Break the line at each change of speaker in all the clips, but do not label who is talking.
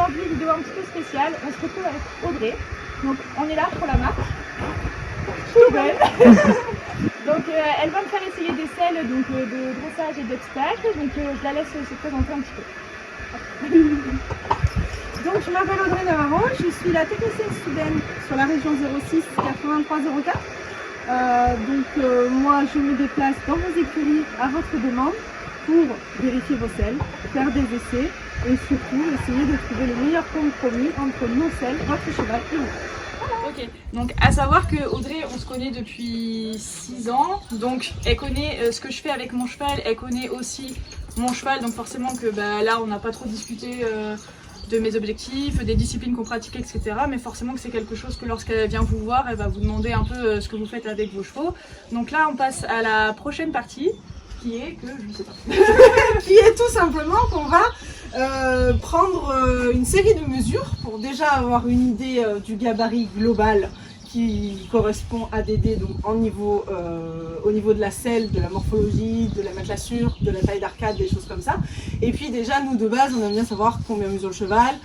aujourd'hui, vidéo un petit peu spéciale. On se retrouve avec Audrey. Donc on est là pour la marque. Tout belle. Donc elle va me faire essayer des selles donc, de dressage et d'obstacles. Donc je la laisse se présenter un petit peu.
Donc je m'appelle Audrey Navarro, je suis la technicienne student sur la région 06 83 04. Moi je me déplace dans vos écuries à votre demande pour vérifier vos selles, faire des essais et surtout essayer de trouver le meilleur compromis entre nos selles, votre cheval et vous.
Ok, donc à savoir que Audrey, on se connaît depuis 6 ans, donc elle connaît ce que je fais avec mon cheval, elle connaît aussi mon cheval, donc forcément que là on n'a pas trop discuté de mes objectifs, des disciplines qu'on pratiquait, etc. Mais forcément que c'est quelque chose que lorsqu'elle vient vous voir, elle va vous demander un peu ce que vous faites avec vos chevaux. Donc là on passe à la prochaine partie, qui est que je ne sais pas.
Qui est tout simplement qu'on va prendre une série de mesures pour déjà avoir une idée du gabarit global qui correspond à Dédé, donc au niveau de la selle, de la morphologie, de la matelassure, de la taille d'arcade, des choses comme ça. Et puis déjà, nous de base, on aime bien savoir combien mesure le cheval,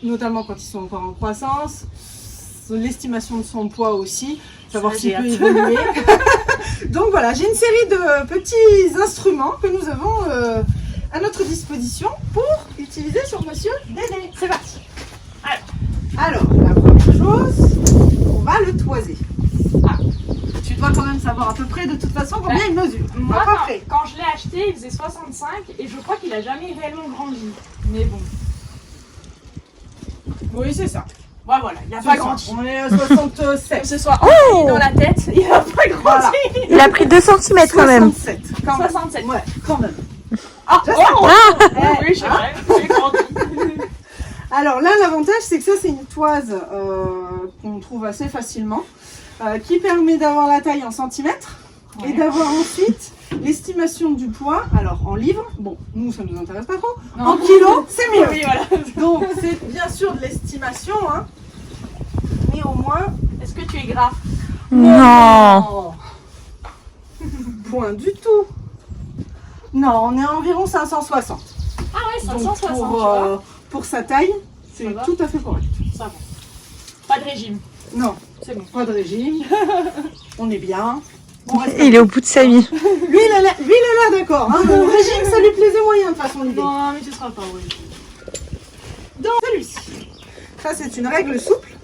notamment quand ils sont encore en croissance, l'estimation de son poids aussi, savoir s'il peut évoluer. Donc voilà, j'ai une série de petits instruments que nous avons à notre disposition pour utiliser sur Monsieur Dédé. C'est parti. Alors, la première chose, on va le toiser. Ah, tu dois quand même savoir à peu près de toute façon combien il mesure.
Moi, quand je l'ai acheté, il faisait 65 et je crois qu'il n'a jamais réellement grandi. Mais bon.
Oui, c'est ça.
Ouais, voilà, il n'a pas grandi.
On est à 67.
Que ce soit dans la tête, il n'a pas grandi. Voilà.
Il a pris 2 cm quand même.
67.
67.
Ouais, quand même.
Ah, oui, c'est vrai, j'ai grandi.
Alors là, l'avantage, c'est que ça, c'est une toise qu'on trouve assez facilement, qui permet d'avoir la taille en centimètres et d'avoir ensuite l'estimation du poids. Alors en livres, bon, nous, ça ne nous intéresse pas trop. Non. En kilos, c'est mieux.
Oui, voilà.
Donc c'est bien sûr de l'estimation, hein, mais au moins...
Est-ce que tu es gras?
Non.
Point du tout. Non, on est à environ 560.
Ah ouais, 560,
donc pour sa taille, c'est tout à fait correct.
Ça va. Pas de régime.
Non,
c'est bon.
Pas de régime. On est bien.
Il est au bout de sa vie.
Lui, il est là, d'accord. Hein. Le régime, ça lui plaisait moyen de façon l'idée.
Non, mais tu seras pas, oui.
Donc, celui-ci. Ça, c'est une règle souple.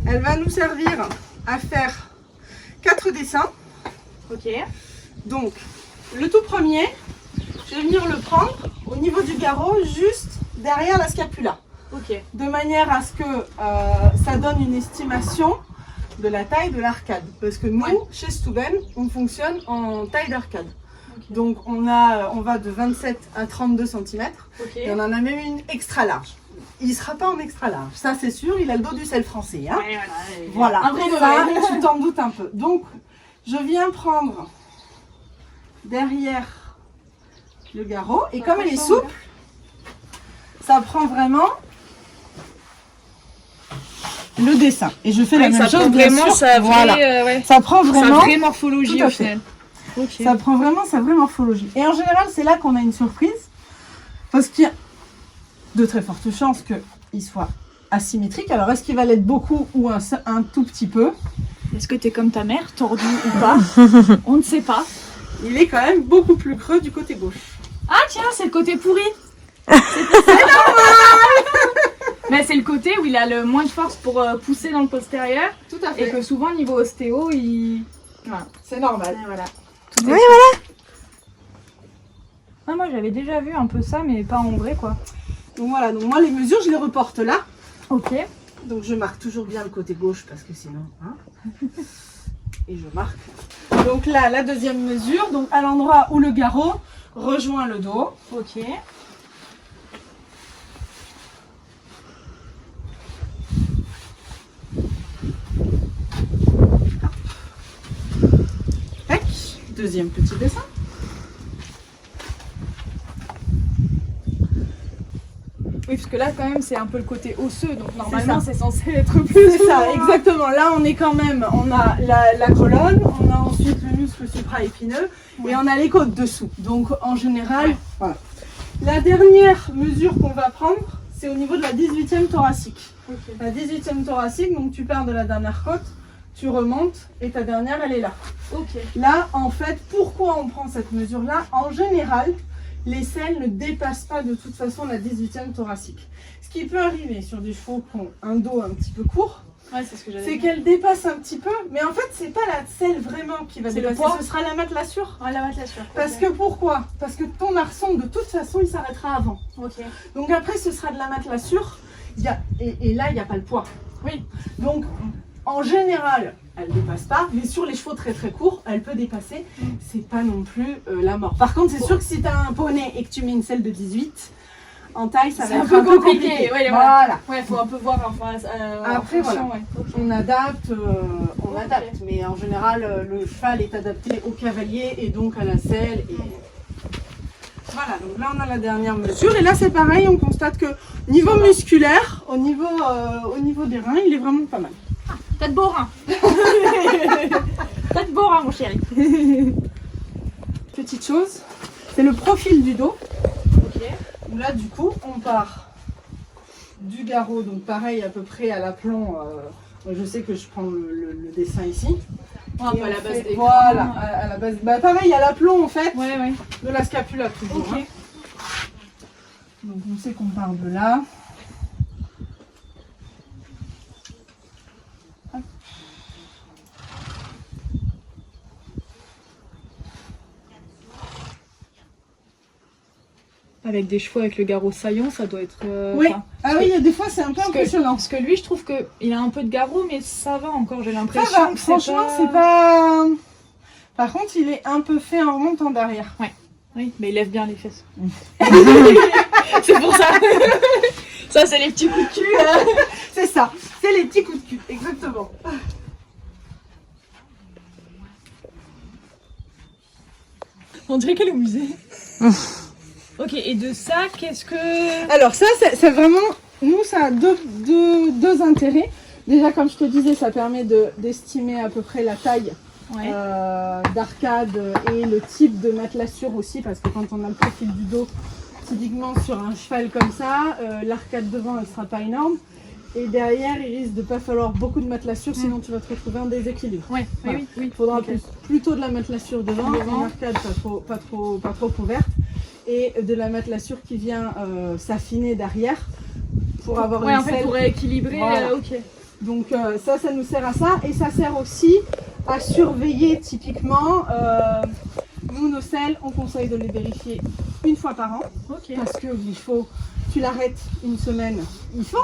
Elle va nous servir à faire 4 dessins.
Ok.
Donc, le tout premier, je vais venir le prendre au niveau du garrot, juste derrière la scapula.
Ok.
De manière à ce que ça donne une estimation de la taille de l'arcade. Parce que nous, chez Steuben, on fonctionne en taille d'arcade. Okay. Donc on va de 27 à 32 cm. Okay. Et on en a même une extra large. Il ne sera pas en extra large, ça c'est sûr, il a le dos du sel français. Hein.
Ouais,
voilà, un vrai ça, tu t'en doutes un peu. Donc je viens prendre derrière le garrot et comme elle est souple, ça prend vraiment le dessin. Et je fais la même chose, bien sûr. Ça prend vraiment
sa vraie morphologie au final.
Okay. Ça prend vraiment sa vraie morphologie. Et en général, c'est là qu'on a une surprise. Parce qu'il y a de très fortes chances qu'il soit asymétrique. Alors, est-ce qu'il va l'être beaucoup ou un tout petit peu?
Est-ce que tu es comme ta mère, tordu ou pas? On ne sait pas.
Il est quand même beaucoup plus creux du côté gauche.
Ah tiens, c'est le côté pourri. C'est normal. Mais c'est le côté où il a le moins de force pour pousser dans le postérieur.
Tout à fait.
Et que souvent, niveau ostéo, il... Voilà.
C'est normal.
Et voilà.
Oui, voilà.
Ah, moi, j'avais déjà vu un peu ça, mais pas en vrai, quoi.
Donc voilà, donc moi, les mesures, je les reporte là.
Ok.
Donc je marque toujours bien le côté gauche, parce que sinon... Hein. Et je marque. Donc là, la deuxième mesure, donc à l'endroit où le garrot rejoint le dos.
Ok.
Tac. Deuxième petit dessin.
Oui, parce que là, quand même, c'est un peu le côté osseux, donc normalement, c'est censé être plus...
C'est ça, exactement. Là, on est quand même, on a la colonne, on a ensuite le muscle supraépineux et on a les côtes dessous. Donc, en général, voilà. La dernière mesure qu'on va prendre, c'est au niveau de la 18e thoracique.
Ok.
La 18e thoracique, donc tu pars de la dernière côte, tu remontes et ta dernière elle est là.
Ok.
Là, en fait, pourquoi on prend cette mesure-là? En général, les selles ne dépassent pas de toute façon la 18e thoracique. Ce qui peut arriver sur des chevaux qui ont un dos un petit peu court,
Ouais, c'est ce que j'allais
c'est
dire.
qu'elle dépasse un petit peu, mais en fait, c'est pas la selle vraiment qui va
C'est le
dépasser,
poids.
ce sera la matelassure.
Ah, la matelassure.
Parce que pourquoi? Parce que ton arçon, de toute façon, il s'arrêtera avant.
Ok.
Donc après, ce sera de la matelassure. Et là, il n'y a pas le poids.
Oui.
Donc, en général, elle ne dépasse pas. Mais sur les chevaux très très courts, elle peut dépasser. C'est pas non plus la mort. Par contre, c'est sûr que si tu as un poney et que tu mets une selle de 18, en taille, ça va
C'est
être un peu compliqué.
Ouais,
Voilà.
Ouais, faut un peu voir. Enfin,
Après, voilà.
Ouais. Okay.
On adapte,
Ok.
mais en général, le cheval est adapté au cavalier et donc à la selle. Et... Voilà, donc là on a la dernière mesure. Et là c'est pareil, on constate que niveau musculaire, au niveau des reins, il est vraiment pas mal.
T'as de beaux reins. T'as de beaux reins, mon chéri.
Petite chose, c'est le profil du dos.
Ok.
Où là du coup on part du garrot, donc pareil à peu près à l'aplomb. Je sais que je prends le dessin ici.
Un
Et
peu à
on
la base
fait-
des
Voilà,
crans.
à la base. Bah pareil à l'aplomb en fait,
Ouais, ouais.
de la scapula toujours.
Ok.
Hein. Donc on sait qu'on part de là. Hop.
Avec des chevaux avec le garrot saillant, ça doit être.
Oui.
enfin,
Ah oui, il y a des fois c'est un peu
parce que-
impressionnant.
Parce que lui, je trouve qu'il a un peu de garrot, mais ça va encore, j'ai
Ça
l'impression.
va,
que
franchement c'est pas... Par contre il est un peu fait en remontant derrière.
Oui, mais il lève bien les fesses. C'est pour ça. Ça, c'est les petits coups de cul.
C'est ça, c'est les petits coups de cul, exactement.
On dirait qu'elle est au musée. Ok, et de ça, qu'est-ce que.
Alors ça c'est vraiment... Nous ça a deux intérêts. Déjà comme je te disais ça permet d'estimer à peu près la taille
Ouais.
d'arcade et le type de matelassure aussi, parce que quand on a le profil du dos, typiquement sur un cheval comme ça, l'arcade devant elle sera pas énorme et derrière il risque de pas falloir beaucoup de matelassure, sinon tu vas te retrouver en déséquilibre.
Ouais,
Voilà.
oui.
Il faudra
Ok.
plutôt de la matelassure devant,
Devant.
une arcade pas trop couverte et de la matelassure qui vient s'affiner derrière pour avoir
Ouais,
une
en fait,
selle.
pour équilibrer.
Voilà.
Ok.
Donc ça nous sert à ça et ça sert aussi à surveiller typiquement. Nous, nos selles, on conseille de les vérifier une fois par an
Ok.
parce que il faut, tu l'arrêtes une semaine, il faut.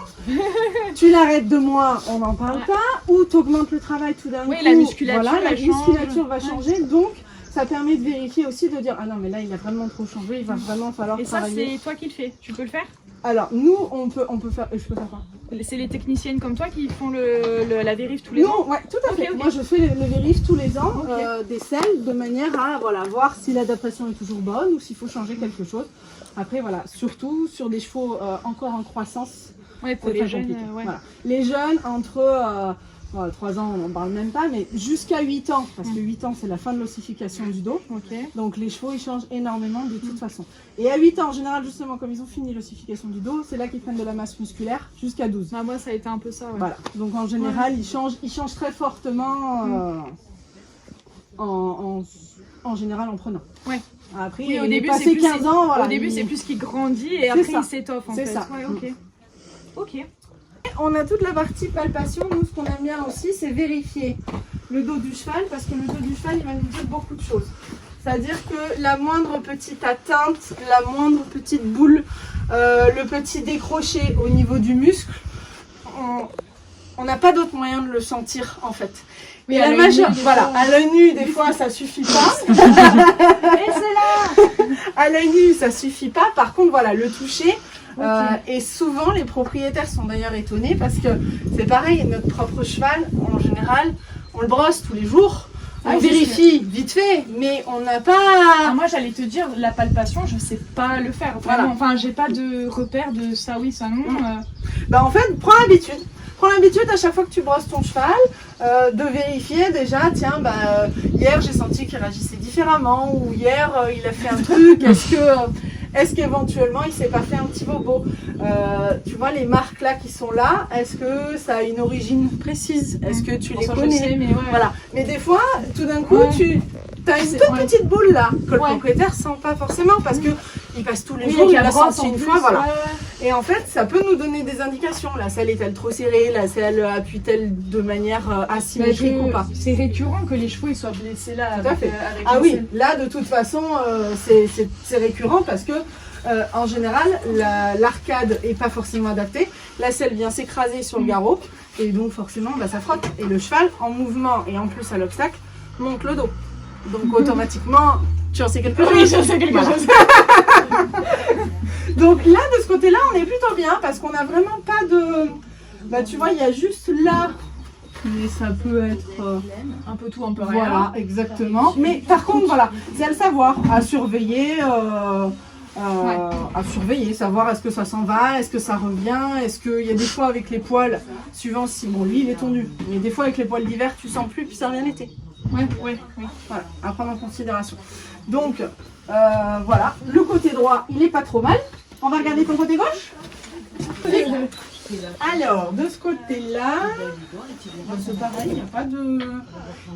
Tu l'arrêtes 2 mois, on n'en parle
Ouais.
pas. Ou tu augmentes le travail tout d'un
Oui,
coup.
la musculature,
voilà, la
elle change.
musculature va
Ouais.
changer. Donc ça permet de vérifier aussi, de dire ah non mais là il a vraiment trop changé, il va vraiment falloir
Et ça,
travailler.
c'est toi qui le fais. Tu peux le faire.
Alors nous on peut faire, je peux faire quoi?
C'est les techniciennes comme toi qui font la vérif tous les ans.
Non, ouais, tout à fait.
Ok, ok.
Moi, je fais le vérif tous les ans
Ok.
des selles de manière à voir si l'adaptation est toujours bonne ou s'il faut changer quelque chose. Après, voilà, surtout sur des chevaux encore en croissance,
Ouais, pour
c'est
les
très
jeunes.
compliqué.
Ouais.
Voilà. Les jeunes, entre 3 ans, on n'en parle même pas, mais jusqu'à 8 ans, parce que 8 ans, c'est la fin de l'ossification du dos.
Ok.
Donc les chevaux, ils changent énormément de toute façon. Et à 8 ans, en général, justement, comme ils ont fini l'ossification du dos, c'est là qu'ils prennent de la masse musculaire jusqu'à 12.
Bah, moi, ça a été un peu ça. Ouais.
Voilà, donc en général, ils changent très fortement en général en prenant.
Ouais.
Après,
Oui, au
il est
début,
passé
c'est plus
15 ans, voilà.
Au début, c'est plus qu'il grandit et
C'est
après,
ça.
il s'étoffe en
C'est
fait.
ça.
Ouais, ok. Ok.
On a toute la partie palpation. Nous, ce qu'on aime bien aussi, c'est vérifier le dos du cheval, parce que le dos du cheval, il va nous dire beaucoup de choses. C'est-à-dire que la moindre petite atteinte, la moindre petite boule, le petit décroché au niveau du muscle, on n'a pas d'autre moyen de le sentir en fait.
Oui,
Et
à
la
l'œil
majeure,
nu, des
voilà,
fois.
à l'œil nu, des fois, ça suffit pas.
Et c'est là.
À l'œil nu, ça suffit pas. Par contre, voilà, le toucher.
Ok.
Et souvent, les propriétaires sont d'ailleurs étonnés parce que c'est pareil, notre propre cheval, en général, on le brosse tous les jours. On
Ah,
vérifie vite fait, mais on n'a
Ah,
pas.
moi, j'allais te dire, la palpation, je sais pas le faire.
Voilà.
Vraiment. Enfin, j'ai pas de repère de ça oui, ça non.
Bah en fait, prends l'habitude. Prends l'habitude à chaque fois que tu brosses ton cheval de vérifier déjà, tiens, hier j'ai senti qu'il réagissait différemment ou hier il a fait un truc, Est-ce qu'éventuellement il s'est pas fait un petit bobo? Tu vois les marques là qui sont là, est-ce que ça a une origine précise? Est-ce que tu les
Ça,
connais?
je sais, mais ouais.
Voilà. Mais des fois, tout d'un coup,
Ouais.
tu as une
C'est-
toute
ouais.
petite boule là que le
Ouais.
propriétaire sent pas forcément parce que il passe tous les
Oui,
jours,
avec
il
la
l'a
brosse
senti
en
une
plus,
fois, voilà.
ouais.
Et en fait, ça peut nous donner des indications. La selle est-elle trop serrée? La selle appuie-t-elle de manière asymétrique ou pas?
C'est récurrent que les chevaux ils soient blessés là.
Tout à
avec,
fait.
avec
Ah
la
oui,
selle.
là de toute façon, c'est récurrent parce que en général, l'arcade est pas forcément adaptée. La selle vient s'écraser sur le garrot et donc forcément, bah, ça frotte. Et le cheval, en mouvement et en plus à l'obstacle, monte le dos. Donc automatiquement, tu en sais quelque chose.
Oui, je sais quelque
Voilà.
chose.
Donc là, de ce côté-là, on est plutôt bien parce qu'on n'a vraiment pas de... Bah tu vois, il y a juste là, mais ça peut être...
Un peu tout, un peu rien.
Voilà, exactement. Mais par contre, voilà, c'est à le savoir, à surveiller, à surveiller, savoir est-ce que ça s'en va, est-ce que ça revient, est-ce qu'il y a des fois avec les poils, suivant si, bon lui il est tondu, mais des fois avec les poils d'hiver tu sens plus puis ça revient l'été.
Oui.
Voilà, à prendre en considération. Donc, voilà, le côté droit il est pas trop mal. On va regarder ton côté gauche. Alors, de ce côté-là, c'est pareil, il n'y a pas de...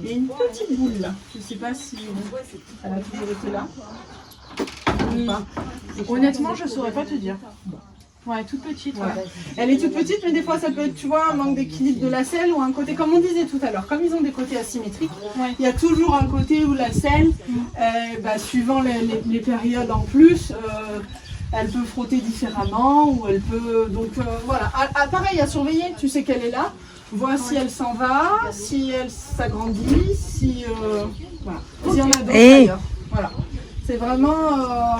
Il y a une petite boule là. Je ne sais pas si elle a toujours été là. Ou pas.
Honnêtement, je saurais pas te dire. Ouais, toute petite.
Voilà. Elle est toute petite, mais des fois ça peut être, tu vois, un manque d'équilibre de la selle ou un côté, comme on disait tout à l'heure, comme ils ont des côtés asymétriques,
Ouais.
il y a toujours un côté où la selle, suivant les périodes en plus, elle peut frotter différemment ou elle peut... Donc voilà, pareil à surveiller, tu sais qu'elle est là, vois si elle s'en va, si elle s'agrandit, si... voilà. S'il y en a d'autres ailleurs. Voilà. C'est vraiment...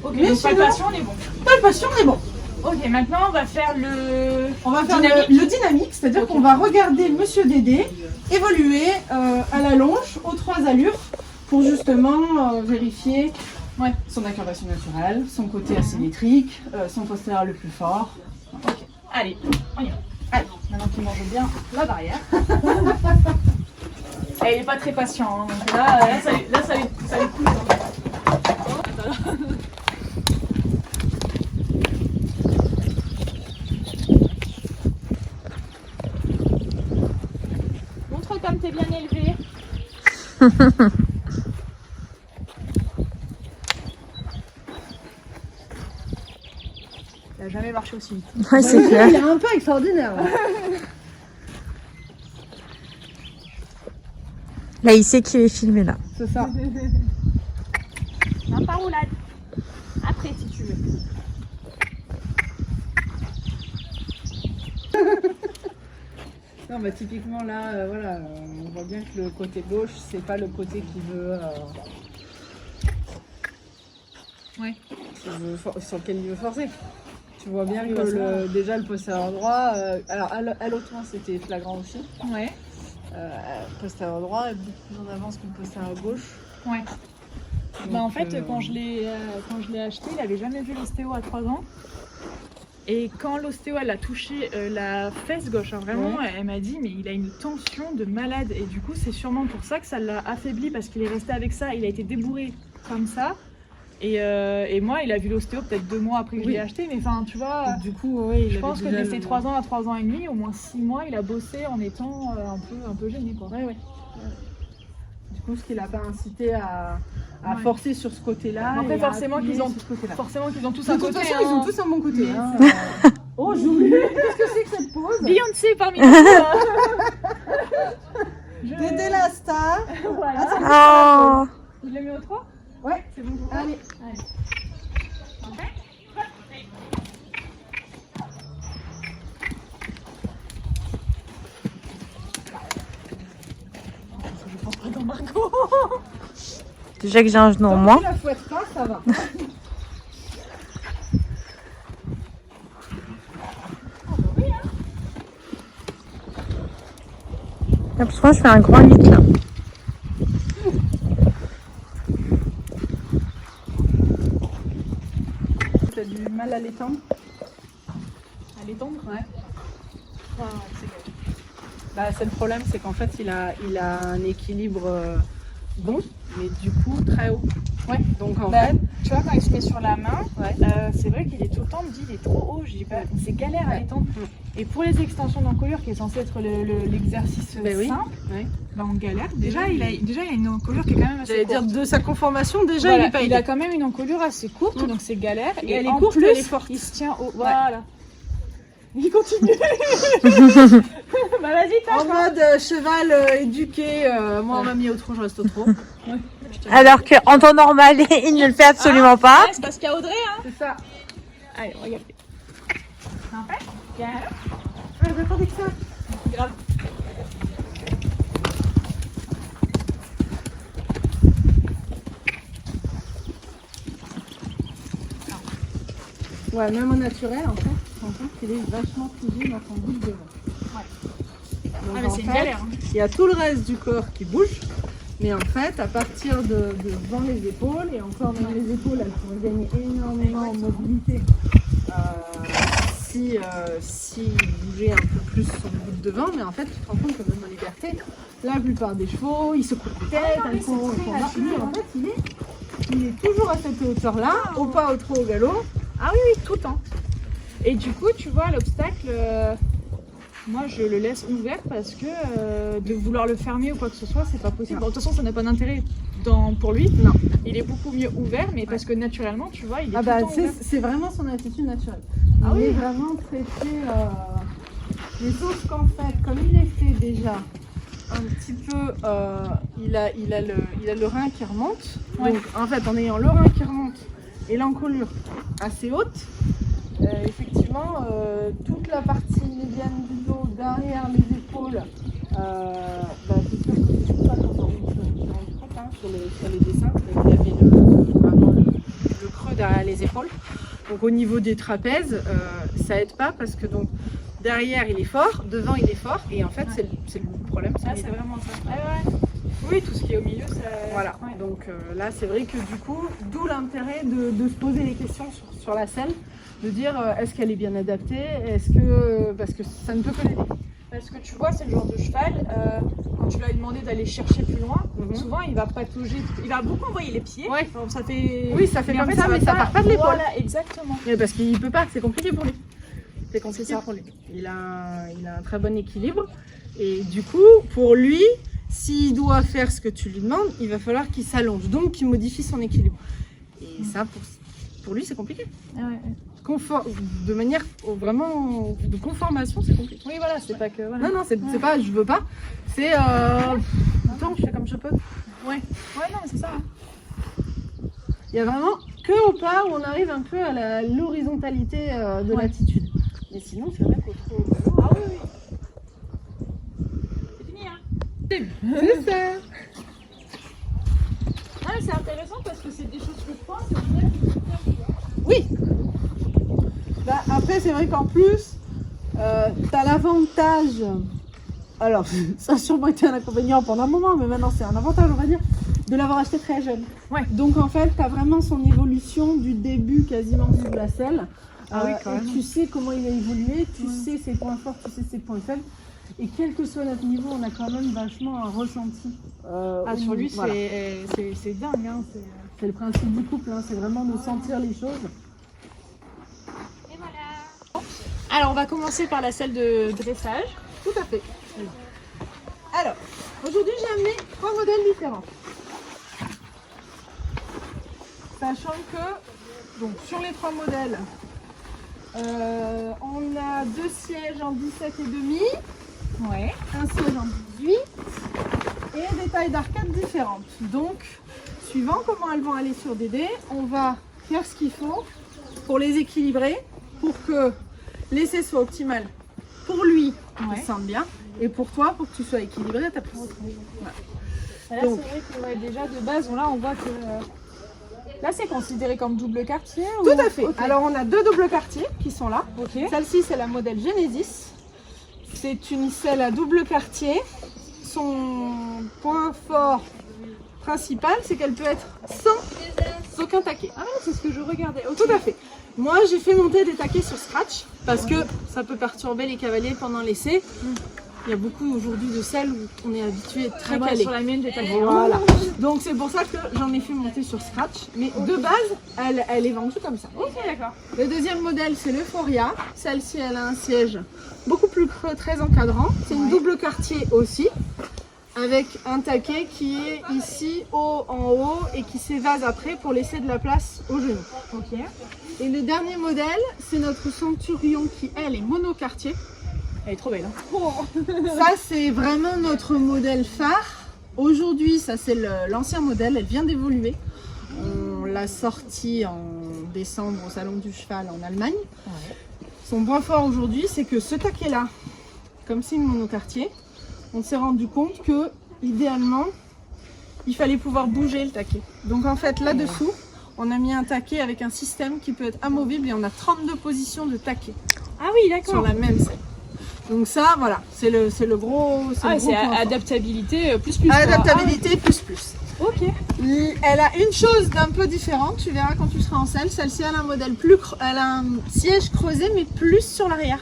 Ok,
Mais
donc
sinon-
palpation, on est bon.
Palpation, mais bon.
Ok, maintenant on va faire le...
On va faire
Dynamique.
le dynamique, c'est-à-dire
Ok.
qu'on va regarder Monsieur Dédé évoluer à la longe aux 3 allures pour justement vérifier son incurvation naturelle, son côté asymétrique, son postérieur le plus fort.
Allez, on y va.
Allez, maintenant qu'il mange bien la barrière.
Elle est pas très patient, hein, donc là, ça lui coûte. Montre comme t'es bien élevé. Il a jamais marché aussi vite.
Ouais, c'est clair.
Il est un peu extraordinaire.
Là, il sait qu'il est filmé, là.
C'est ça.
Non, pas roulade. Après, si tu veux.
Non, bah typiquement là, voilà, on voit bien que le côté gauche, c'est pas le côté qui veut.
Ouais.
Sur lequel il veut forcer. Tu vois bien que déjà le postérieur droit, alors à l'autre main c'était flagrant aussi.
Ouais.
Le postérieur droit est beaucoup plus en avance que le postérieur gauche.
Ouais.
Donc,
Bah en fait, quand je l'ai acheté, il avait jamais vu l'ostéo à 3 ans. Et quand l'ostéo elle a touché la fesse gauche, hein, vraiment, elle m'a dit mais il a une tension de malade. Et du coup, c'est sûrement pour ça que ça l'a affaibli parce qu'il est resté avec ça. Il a été débourré comme ça. Et moi, il a vu l'ostéo peut-être 2 mois après que je l'ai acheté. Mais enfin, tu vois,
Donc, du coup, oui,
je pense que de ses 3 ans à 3 ans et demi, au moins 6 mois, il a bossé en étant un peu gêné, quoi.
Ouais. Du coup, ce qui l'a pas incité à
Ouais.
forcer sur ce côté-là.
Après,
et à
forcément
appuyer
qu'ils ont-
sur ce côté-là.
Forcément qu'ils ont tous
De
un
toute
côté.
façon,
hein.
ils ont tous un bon côté.
Mais
Hein. Oh, Julie, qu'est-ce que c'est que cette pause?
Beyoncé parmi nous.
Dédé la star.
Voilà.
Oh,
Je l'ai mis au 3
Ouais.
C'est bon pour toi.
Allez.
déjà que j'ai un genou en
Tant
moins.
que tu la fouettes pas, ça va.
Là, parce que moi, je fais un grand 8, là.
T'as du mal à l'étendre?
À l'étendre.
Ouais.
C'est
Bah, c'est le problème, c'est qu'en fait, il a un équilibre bon, mais du coup très haut.
Ouais.
Donc en
Bah,
fait,
tu vois, quand il se met sur la main,
ouais.
c'est vrai qu'il est tout le temps, me dit, il est trop haut. Je dis, bah, c'est galère à l'étendre. Et pour les extensions d'encolure, qui est censé être l'exercice
Ben oui.
simple,
Ouais.
bah, on galère. Déjà, il a une encolure qui est quand même assez
J'allais
courte.
dire de sa conformation déjà
Voilà,
il est pas
il
aidé.
a quand même une encolure assez courte, donc c'est galère.
Et elle est
en
courte,
plus,
elle est forte.
il se tient au... Voilà. Il continue. Bah vas-y,
En
tâche.
mode cheval éduqué, moi on m'a mis au trot, je reste au trot.
Alors qu'en temps normal, il ne le fait absolument pas.
Ouais, c'est parce qu'il y a Audrey, hein.
C'est ça.
Allez, regarde. En fait, galère.
Ah, j'attendais que ça.
Grave.
Ouais, même au naturel en fait, tu te rends compte qu'il est vachement figé dans son bout de devant.
Ouais.
Donc,
Ah, mais
en
c'est une
fait,
galère. Hein.
il y a tout le reste du corps qui bouge, mais en fait, à partir de devant les épaules, et encore même les épaules, elles pourraient gagner énormément en mobilité si il bougeait un peu plus son bout de devant, mais en fait, tu te rends compte que même en liberté, la plupart des chevaux, ils secouent la tête,
non, mais
ils font
c'est très
marcher.
naturel,
En fait, il est toujours à cette hauteur-là, au pas, au trot, au galop.
Ah oui, oui, tout le temps. Et du coup, tu vois, l'obstacle, moi je le laisse ouvert parce que de vouloir le fermer ou quoi que ce soit, c'est pas possible. Bon, de toute façon, ça n'a pas d'intérêt pour lui.
Non.
Il est beaucoup mieux ouvert, mais parce que naturellement, tu vois, il est
Ah
tout
bah
le temps ouvert.
c'est vraiment son attitude naturelle.
Ah
Il
oui.
est vraiment traité, mais sauf qu'en fait, comme il est fait déjà un petit peu, il a le rein qui remonte.
Ouais.
Donc en fait, en ayant le rein qui remonte et l'encolure assez haute, effectivement, toute la partie médiane du dos, derrière les épaules, c'est sûr que c'est ça quand on rentre sur les dessins, il avait vraiment le creux derrière les épaules. Donc au niveau des trapèzes, ça aide pas parce que donc derrière il est fort, devant il est fort, et en fait c'est le problème.
Ah, c'est vraiment ça. Ah, ouais. Oui, tout ce qui est au milieu, ça.
Voilà,
Ouais.
donc là c'est vrai que du coup, d'où l'intérêt de se poser les questions sur la selle, de dire est-ce qu'elle est bien adaptée, parce que ça ne peut que l'aider.
Parce que tu vois, c'est le genre de cheval, quand tu lui as demandé d'aller chercher plus loin,
Mhm.
souvent il va patauger, il va beaucoup envoyer les pieds.
Ouais.
Donc, ça fait...
Oui, ça fait
en
comme ça, mais
va
ça part pas de l'épaule.
Voilà, exactement.
Mais parce qu'il peut pas, c'est compliqué pour lui. C'est compliqué
C'est ça.
pour lui. Il a un très bon équilibre, et du coup, pour lui, s'il doit faire ce que tu lui demandes, il va falloir qu'il s'allonge, donc qu'il modifie son équilibre. Et ça, pour lui, c'est compliqué.
Ah ouais.
De manière vraiment de conformation, c'est compliqué.
Oui, voilà, c'est pas que. Voilà.
Non, c'est pas je veux pas, c'est attends, je fais comme je peux.
Ouais, non, mais c'est ça. Hein.
Il y a vraiment que au pas où on arrive un peu à l'horizontalité de l'attitude. Mais sinon, c'est vrai qu'au trop au galop,
Ah oui, oui. C'est fini, hein.
c'est ça.
Ah, c'est intéressant parce que c'est des choses que je pense. Et au final,
Oui. Bah, après, c'est vrai qu'en plus, t'as l'avantage. Alors, ça a sûrement été un inconvénient pendant un moment, mais maintenant c'est un avantage, on va dire, de l'avoir acheté très jeune.
Ouais.
Donc en fait, t'as vraiment son évolution du début quasiment sous la selle.
Ah oui, quand
et
même.
tu sais comment il a évolué, tu sais ses points forts, tu sais ses points faibles. Et quel que soit notre niveau, on a quand même vachement un ressenti.
Ah, sur lui,
voilà.
c'est dingue. Hein.
C'est le principe du couple, hein, c'est vraiment de sentir les choses.
Et voilà. Alors, on va commencer par la salle de dressage.
Tout à fait. Alors, aujourd'hui j'ai amené 3 modèles différents. Sachant que, donc sur les 3 modèles, on a 2 sièges en 17,5,
Ouais.
un siège en 18 et des tailles d'arcade différentes. Donc, suivant comment elles vont aller sur DD, on va faire ce qu'il faut pour les équilibrer, pour que l'essai soit optimal pour lui,
Ouais.
il se sente bien, et pour toi, pour que tu sois équilibré à ta place. Voilà.
Là,
Donc.
c'est vrai que ouais, déjà de base, là, on voit que. Là, c'est considéré comme double quartier ou...
Tout à fait.
Ok.
Alors, on a 2 doubles quartiers qui sont là.
Ok.
Celle-ci, c'est la modèle Genesis. C'est une selle à double quartier. Son point fort principal, c'est qu'elle peut être sans aucun taquet.
Ah, c'est ce que je regardais. Ok.
Tout à fait. Moi, j'ai fait monter des taquets sur scratch parce que ça peut perturber les cavaliers pendant l'essai. Il y a beaucoup aujourd'hui de selles où on est habitué très
Moi,
calé.
sur la mienne, j'ai pas le
Voilà. Donc c'est pour ça que j'en ai fait monter sur Scratch. Mais de base, elle est vendue comme ça.
Ok, d'accord.
Le deuxième modèle, c'est l'Euphoria. Celle-ci, elle a un siège beaucoup plus creux, très encadrant. C'est une double quartier aussi, avec un taquet qui est ici en haut et qui s'évase après pour laisser de la place aux genoux.
Ok.
Et le dernier modèle, c'est notre Centurion qui, elle, est monoquartier.
Elle est trop belle. Hein.
Ça, c'est vraiment notre modèle phare. Aujourd'hui, ça c'est l'ancien modèle, elle vient d'évoluer. On l'a sortie en décembre au Salon du Cheval en Allemagne.
Ouais.
Son point fort aujourd'hui, c'est que ce taquet-là, comme c'est une monoquartier, on s'est rendu compte que, idéalement, il fallait pouvoir bouger le taquet. Donc en fait, là-dessous, on a mis un taquet avec un système qui peut être amovible et on a 32 positions de taquet
Ah oui,
sur
d'accord.
la même selle. Donc ça, voilà, c'est le gros,
Ah,
le gros
c'est
point fort.
adaptabilité plus plus. quoi.
Adaptabilité plus plus.
Ah, ok.
Elle a une chose d'un peu différente, tu verras quand tu seras en selle. Celle-ci, elle a un modèle elle a un siège creusé mais plus sur l'arrière.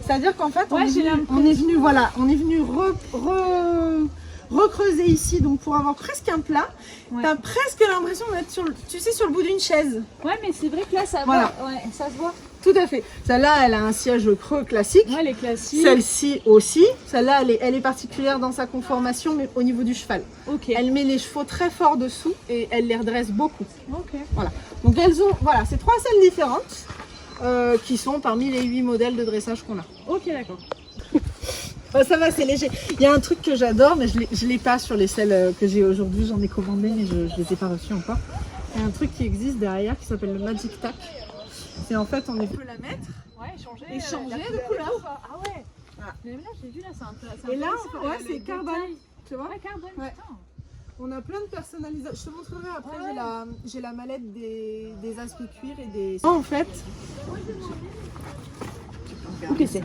C'est-à-dire qu'en fait,
Ouais,
on est venu recreuser ici, donc pour avoir presque un plat.
Ouais.
T'as presque l'impression d'être sur le bout d'une chaise.
Ouais, mais c'est vrai que là, ça
Voilà.
va. Ouais, ça se voit.
Tout à fait. Celle-là, elle a un siège creux classique.
Ouais, les classiques.
Celle-ci aussi. Celle-là, elle est particulière dans sa conformation, mais au niveau du cheval.
Ok.
Elle met les chevaux très fort dessous et elle les redresse beaucoup.
Ok.
Donc elles ont, voilà, c'est 3 selles différentes qui sont parmi les 8 modèles de dressage qu'on a.
Ok, d'accord.
Ça va, c'est léger. Il y a un truc que j'adore, mais je l'ai pas sur les selles que j'ai aujourd'hui. J'en ai commandé, mais je ne les ai pas reçues encore. Il y a un truc qui existe derrière qui s'appelle le Magic Tack. C'est en fait, on peut la mettre.
Ouais, changer.
Et changer de couleur.
Ah ouais.
Voilà.
Mais là, j'ai vu là, c'est un
Et là, c'est carbone. Tu vois,
Ouais, carbone.
Ouais.
Putain.
on a plein de personnalisations. Je te montrerai après.
Ouais.
J'ai la mallette des aspects cuir et des. En fait,
Ok, c'est.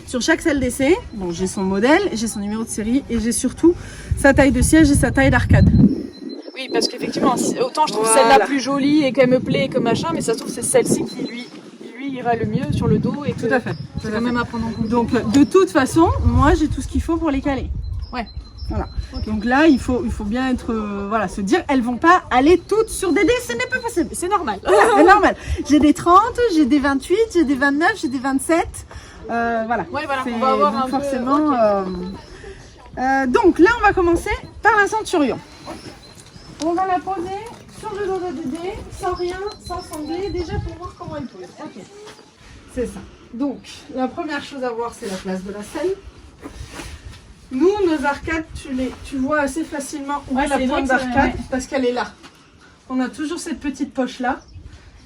sur chaque selle d'essai, bon, j'ai son modèle, j'ai son numéro de série et j'ai surtout sa taille de siège et sa taille d'arcade.
Oui, parce qu'effectivement, autant je trouve
Voilà.
celle-là plus jolie et qu'elle me plaît et que machin, mais ça se trouve c'est celle-ci qui lui ira le mieux sur le dos et que
Tout à fait.
c'est quand même à prendre en compte.
Donc de toute façon, moi j'ai tout ce qu'il faut pour les caler.
Ouais.
Voilà.
Ok.
Donc là, il faut bien être, voilà, se dire, elles vont pas aller toutes sur des dés, ce n'est pas possible.
C'est normal.
Voilà, c'est normal. J'ai des 30, j'ai des 28, j'ai des 29, j'ai des 27. Voilà.
Ouais, voilà,
C'est-
on va avoir
donc
un
forcément.
peu.
Donc là, on va commencer par la Centurion. On va la poser sur le dos de Dédé, sans rien, sans sangler, déjà pour voir comment elle pose. Ok. C'est ça. Donc, la première chose à voir, c'est la place de la selle. Nous, nos arcades, tu vois assez facilement où
Ouais,
est la
c'est vrai
pointe
que c'est-
d'arcade
ouais.
parce qu'elle est là. On a toujours cette petite poche là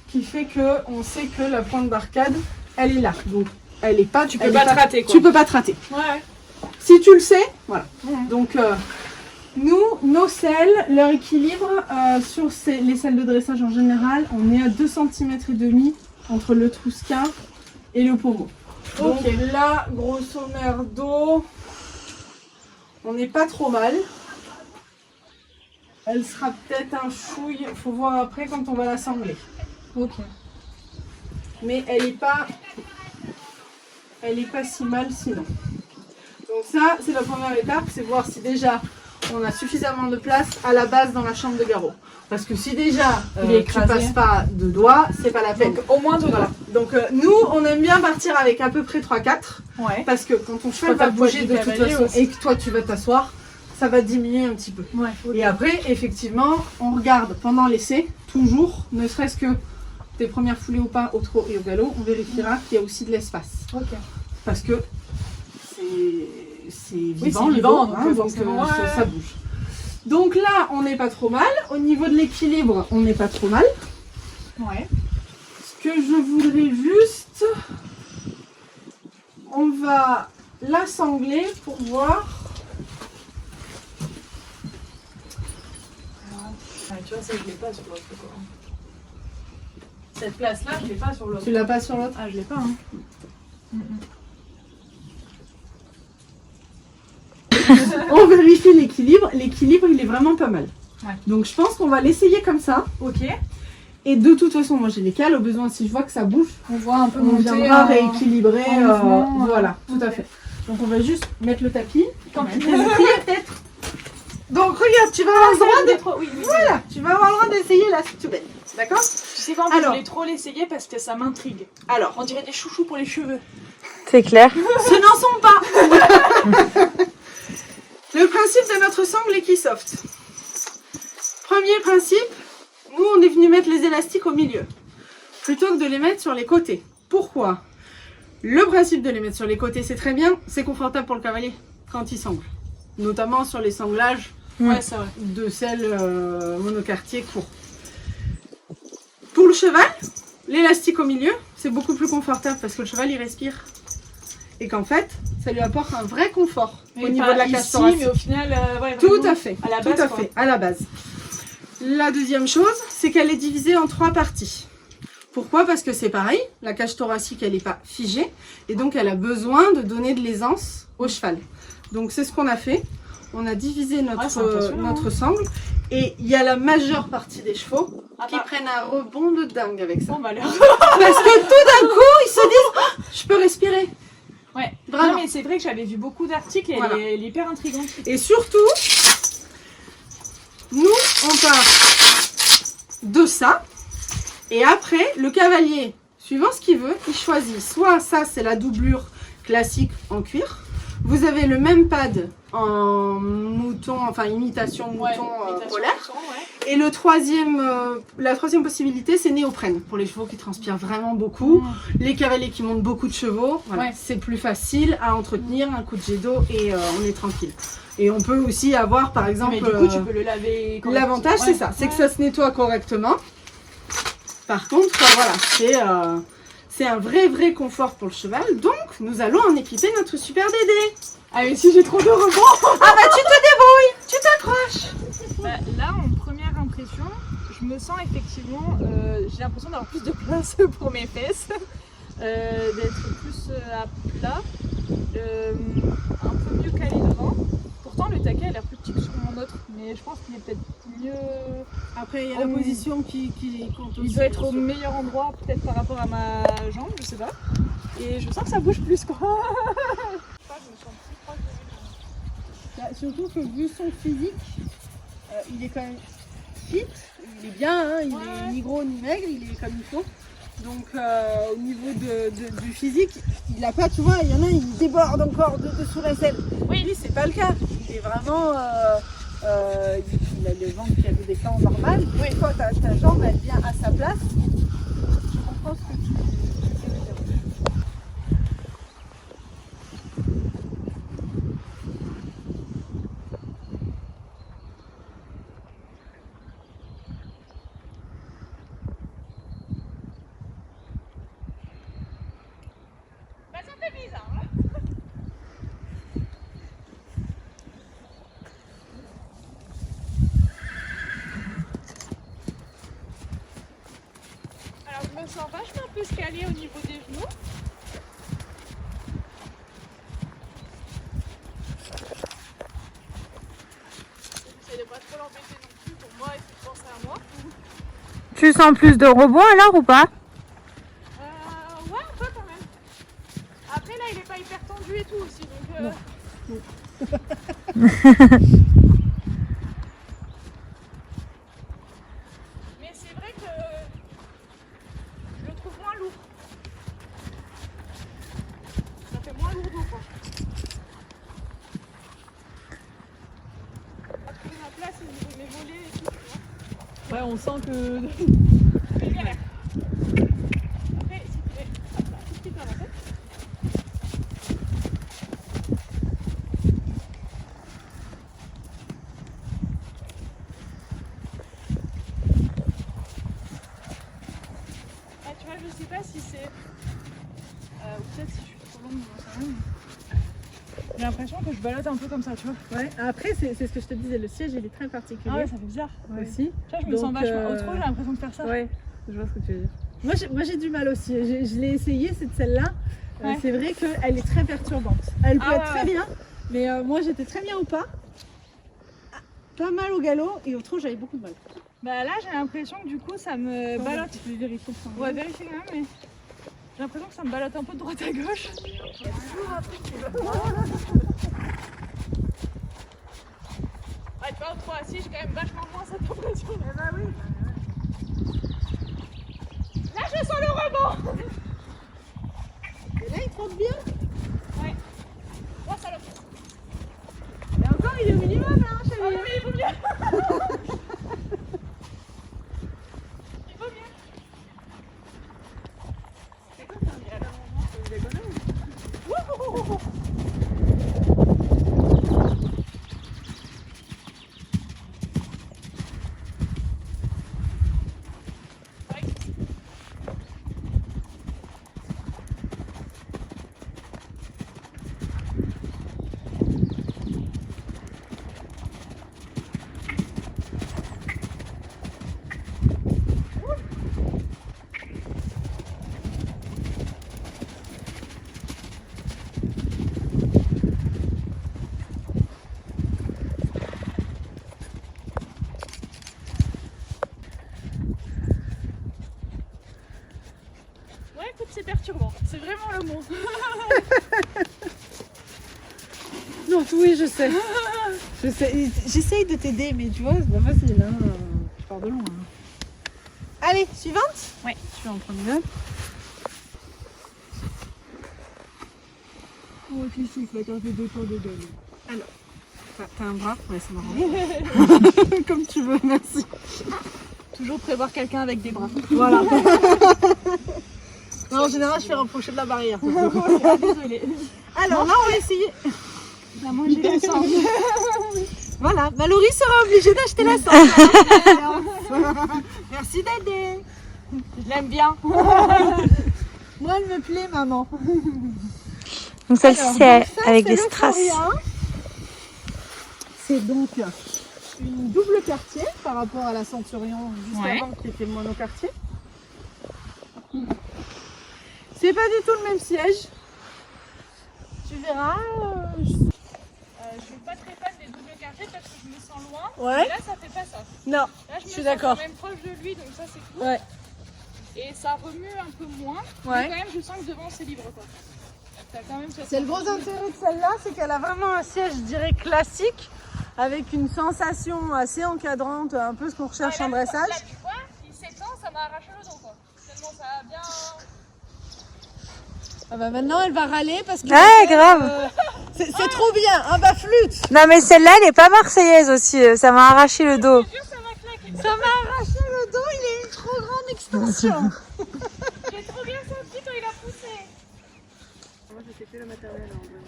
qui fait que on sait que la pointe d'arcade, elle est là. Donc, elle est pas.
Tu peux pas te rater, quoi.
Tu peux pas te rater.
Ouais.
Si tu le sais, voilà.
Mhm.
Donc, nous, nos selles, leur équilibre sur les selles de dressage en général, on est à 2 cm et demi entre le Trousquin et le pommeau. Donc là, grosso merdo, on n'est pas trop mal. Elle sera peut-être un chouille, faut voir après quand on va l'assembler.
Ok.
Mais elle est pas si mal sinon. Donc ça, c'est la première étape, c'est voir si déjà on a suffisamment de place à la base dans la chambre de garrot. Parce que si déjà
Il est
tu
écrasé.
passes pas de doigts, c'est pas la peine.
Donc au moins deux
Voilà. Donc nous, on aime bien partir avec à peu près 3-4.
doigts. Ouais.
Parce que quand ton cheval
Quand t'as
va
le poids
bouger
du
de toute
cavalier
façon
aussi.
et que toi tu vas t'asseoir, ça va diminuer un petit peu.
Ouais.
Et après, effectivement, on regarde pendant l'essai, toujours, ne serait-ce que tes premières foulées au pas, au trot et au galop, on vérifiera qu'il y a aussi de l'espace.
Ok.
Parce que c'est vivant,
c'est
le
vivant,
dos,
donc,
hein, donc
forcément,
ça,
ouais.
ça bouge. Donc là, on n'est pas trop mal. Au niveau de l'équilibre, on n'est pas trop mal.
Ouais.
Ce que je voudrais juste, on va l'assembler pour voir.
Ah, tu vois, ça je l'ai pas sur l'autre quoi. Cette place-là, je l'ai pas sur l'autre.
Tu l'as pas sur l'autre?
Ah, je l'ai pas. Hein.
On vérifie l'équilibre. L'équilibre, il est vraiment pas mal.
Ouais.
Donc je pense qu'on va l'essayer comme ça.
Ok.
Et de toute façon, moi j'ai les cales. Au besoin, si je vois que ça bouge,
On voit un peu
on
monter.
viendra
en-
rééquilibrer.
en mouvement,
voilà, tout à
ok.
fait. Donc on va juste mettre le tapis.
Quand
Tes pieds, peut-être. Donc regarde, tu vas avoir le droit de...
Oui, oui,
Voilà, tu vas avoir le droit d'essayer la tubette. D'accord?
Tu sais quoi, en fait, je voulais trop l'essayer parce que ça m'intrigue.
Alors,
On dirait des chouchous pour les cheveux.
C'est clair.
ce n'en sont pas. Le principe de notre sangle Equisoft. Premier principe, nous on est venu mettre les élastiques au milieu, plutôt que de les mettre sur les côtés. Pourquoi? Le principe de les mettre sur les côtés, c'est très bien, c'est confortable pour le cavalier quand il sangle. Notamment sur les sanglages
Ouais, c'est vrai.
de selle monocartier court. Pour le cheval, l'élastique au milieu, c'est beaucoup plus confortable parce que le cheval il respire. Et qu'en fait, ça lui apporte un vrai confort au niveau de la cage thoracique.
Mais au final, ouais,
Tout
vraiment,
à fait,
à la base,
tout à
quoi.
fait, à la base. La deuxième chose, c'est qu'elle est divisée en 3 parties. Pourquoi? Parce que c'est pareil, la cage thoracique elle n'est pas figée et donc elle a besoin de donner de l'aisance au cheval. Donc c'est ce qu'on a fait. On a divisé
c'est impressionnant,
notre sangle et il y a la majeure partie des chevaux
Ah
qui
bah.
prennent un rebond de dingue avec ça.
Bon, bah, alors.
Parce que tout d'un coup ils se disent ah, je peux respirer.
Ouais,
Vraiment.
non, mais c'est vrai que j'avais vu beaucoup d'articles et
Voilà.
elle est hyper intrigante.
Et surtout, nous on part de ça. Et après, le cavalier, suivant ce qu'il veut, il choisit. Soit ça, c'est la doublure classique en cuir. Vous avez le même pad en mouton, enfin imitation mouton
imitation
polaire.
mouton, ouais.
Et la troisième possibilité, c'est néoprène. Pour les chevaux qui transpirent vraiment beaucoup. Les cavaliers qui montent beaucoup de chevaux, voilà,
Ouais.
c'est plus facile à entretenir, un coup de jet d'eau et on est tranquille. Et on peut aussi avoir, par exemple...
Mais du coup, tu peux le laver.
L'avantage, c'est ça, c'est que ça se nettoie correctement. Par contre, voilà, c'est un vrai confort pour le cheval. Donc, nous allons en équiper notre super Dédé.
Ah, mais si j'ai trop de rebonds.
Ah bah, tu te débrouilles, tu t'accroches.
Bah, là, en première impression, je me sens effectivement, j'ai l'impression d'avoir plus de place pour mes fesses, d'être plus à plat, un peu mieux calé devant. Pourtant, le taquet a l'air plus petit que sur mon autre, mais je pense qu'il est peut-être mieux.
Après, il y a la position qui compte aussi.
Il doit être au meilleur endroit, peut-être par rapport à ma jambe, je sais pas. Et je sens que ça bouge plus, quoi. Je me sens plus proche de lui.
Bah, surtout que vu son physique, il est quand même fit, il est bien, hein, il est ni gros ni maigre, il est comme il faut. Donc au niveau du physique, il a pas, tu vois, il y en a, il déborde encore de dessous la selle.
Oui.
Lui, c'est pas le cas. Il est vraiment, il a le ventre qui a des flancs normales. Oui. Une fois ta jambe, elle vient à sa place. Je comprends ce que tu veux dire.
Alors je me sens vachement plus calée au niveau des genoux. J'essaie de pas trop l'embêter non plus pour moi et puis penser à moi.
Tu sens plus de rebond alors ou pas?
Ouais, un peu quand même. Après là il est pas hyper tendu et tout aussi donc. Mais c'est vrai que je le trouve moins lourd. Ça fait moins lourd quoi. On va trouver ma place au niveau de mes mollets et tout, tu vois. Ouais, on sent que. C'est galère. Après, si tu fais hop là, tout petit peu avancer. Ah, tu vois, je sais pas si c'est. Ou peut-être si je suis trop longue, j'en sais rien. J'ai l'impression que je balade un peu comme ça, tu vois.
Ouais. Après, c'est ce que je te disais, le siège il est très particulier.
Ah ouais, ça fait bizarre.
Aussi.
Tu vois, je me sens
Donc,
vachement. Au trop, j'ai l'impression de faire ça.
Ouais, je vois ce que tu veux dire. Moi j'ai du mal aussi. Je l'ai essayé cette celle-là.
Ouais.
C'est vrai qu'elle est très perturbante. Elle peut
Ah
être
ouais,
très
ouais.
bien, mais moi j'étais très bien au pas. Pas mal au galop et au trot j'avais beaucoup de mal.
Bah là, j'ai l'impression que du coup, ça me ballotte.
Je vais vérifier ça.
Ouais, vérifie quand même, mais. J'ai l'impression que ça me balade un peu de droite à gauche. Ah, tu vois, 3 assis, j'ai quand même vachement moins cette impression.
Eh bah oui.
Là, je sens le rebond.
Et là, il trotte bien.
Ouais. Oh, salope.
Et encore, il est au minimum, hein, chez
Ah
lui.
oui, il vaut mieux. Il vaut mieux.
C'est quoi ça? Il y a un moment, c'est une déconne.
Ouais, écoute, c'est perturbant. C'est vraiment le mot.
Non, oui, je sais. Je sais. J'essaye de t'aider, mais tu vois, c'est pas facile. Hein. Je pars de loin. Hein. Allez, suivante.
Ouais.
Je suis en train de Oh, tu souffles, t'as fait 2 tours de gueule. Alors, t'as un bras? Ouais, c'est marrant. Comme tu veux, merci.
Toujours prévoir quelqu'un avec des bras.
Voilà. Non, en général, je fais rapprocher de la barrière.
Ah, désolée.
Alors là, on va essayer.
Bah, moi, j'ai la sang.
Voilà, Mallory sera obligée d'acheter la sauce. Merci d'aider.
Je l'aime bien.
Moi, elle me plaît, maman.
Donc celle-ci,
Alors,
c'est
donc ça,
avec
c'est
des
le
strass.
Floria. C'est donc une double quartier par rapport à la Centurion juste
Ouais.
avant qui était monoquartier. C'est pas du tout le même siège. Tu verras.
Je suis pas très fan des doubles quartiers parce que je me sens loin.
Ouais.
Et là, ça fait pas ça.
Non.
Là, je
Je
me
suis
sens
d'accord.
quand même proche de lui, donc ça, c'est cool.
Ouais.
Et ça remue un peu moins.
Ouais.
Mais quand même, je sens que devant, c'est libre, quoi. T'as quand même cette
C'est le gros intérêt de celle-là, c'est qu'elle a vraiment un siège, je dirais, classique, avec une sensation assez encadrante, un peu ce qu'on recherche en dressage.
Là, tu vois, il s'étend, ça m'a arraché le dos, quoi. Tellement ça a bien...
Ah bah maintenant, elle va râler parce que...
Ouais, grave.
C'est trop bien, un bas flûte.
Non mais celle-là, elle est pas marseillaise aussi. Ça m'a arraché le dos.
Je te jure, ça m'a claqué.
Ça m'a arraché le dos, il a une trop grande extension.
J'ai trop bien senti quand il a poussé.
Moi, je sais que la maternelle en vrai.